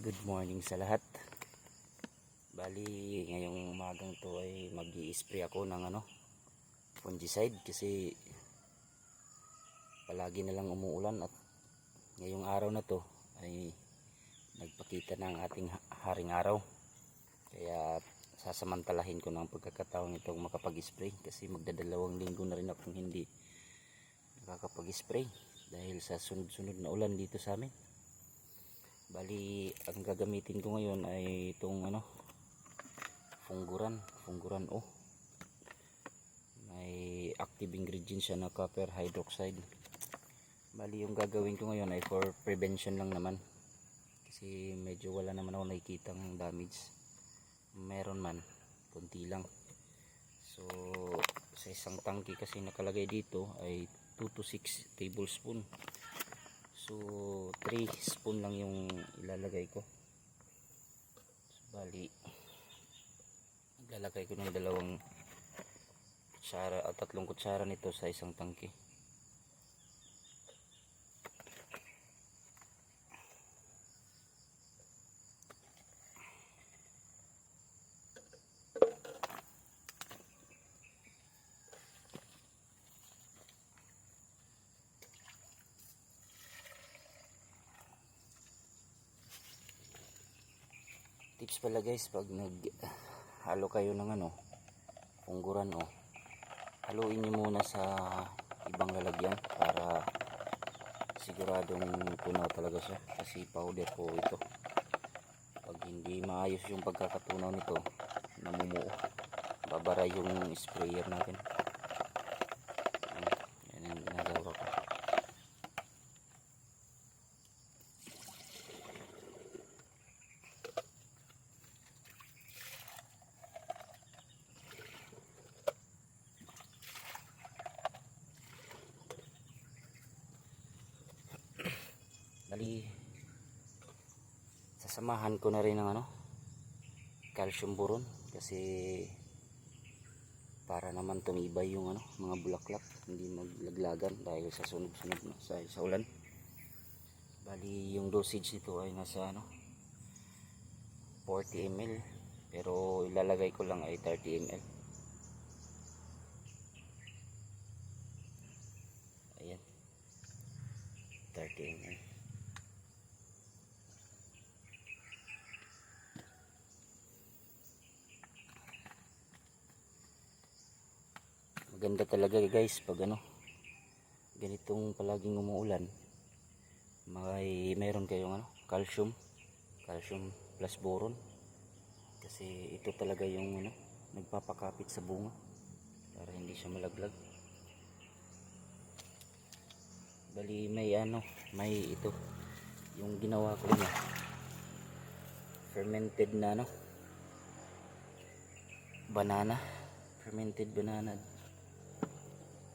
Good morning sa lahat. Bali, ngayong umagang to ay mag-i-spray ako ng fungicide kasi palagi na lang umuulan at ngayong araw na to ay nagpakita ng ating haring araw. Kaya sasamantalahin ko ng pagkakataon itong makapag-spray kasi magdadalawang linggo na rin akong hindi nakakapag-spray dahil sa sunod-sunod na ulan dito sa amin. Bali, ang gagamitin ko ngayon ay itong Funguran O. May active ingredient siya na copper hydroxide. Bali, yung gagawin ko ngayon ay for prevention lang naman. Kasi medyo wala naman ako nakikitang damage. Meron man, kunti lang. So, sa isang tangke kasi nakalagay dito ay 2 to 6 tablespoon. So 3 spoon lang yung ilalagay ko. So, bali ilalagay ko ng 2 kutsara at 3 kutsara nito sa isang tangke. Tips pala guys, pag naghalo kayo ng Funguran O, haluin nyo muna sa ibang lalagyan para siguradong tunaw talaga siya kasi powder po ito. Pag hindi maayos yung pagkakatunaw nito, namumuo, babara yung sprayer natin. Yan yung ginagawa ko. Bali, sasamahan ko na rin ng calcium boron kasi para naman tumibay yung mga bulaklak, hindi maglaglagan dahil sa sunod-sunod na sa ulan. Bali, yung dosage nito ay nasa 40 ml pero ilalagay ko lang ay 30 ml. Ayan, 30 ml. Maganda talaga guys pag ganitong palaging umuulan, mayroon kayong calcium plus boron kasi ito talaga yung nagpapakapit sa bunga para hindi siya malaglag. Bali, may ito yung ginawa ko na fermented na fermented banana,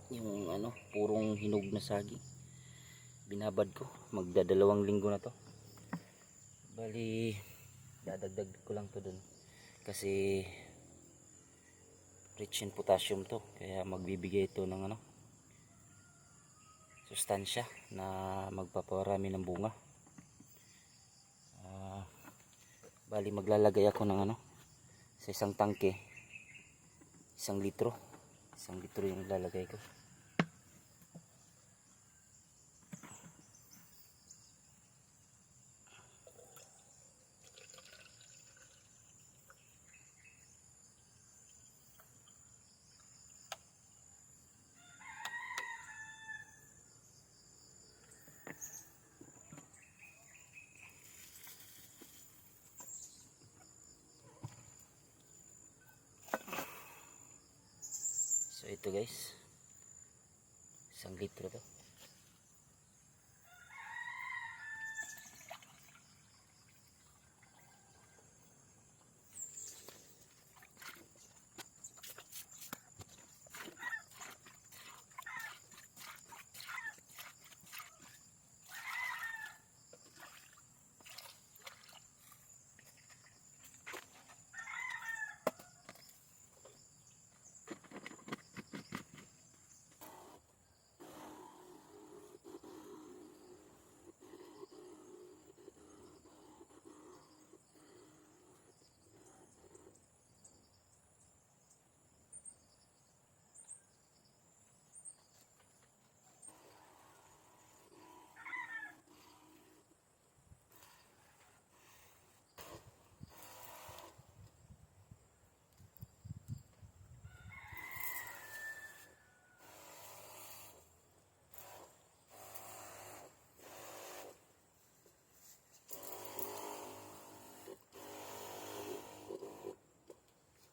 yung purong hinog na saging. Binabad ko, magdadalawang linggo na to. Bali, dadagdag ko lang to dun kasi rich in potassium to, kaya magbibigay ito ng sustansya na magpaparami ng bunga. Bali, maglalagay ako ng sa isang tangke 1 litro yung lalagay ko. So ito guys, 1 litro to.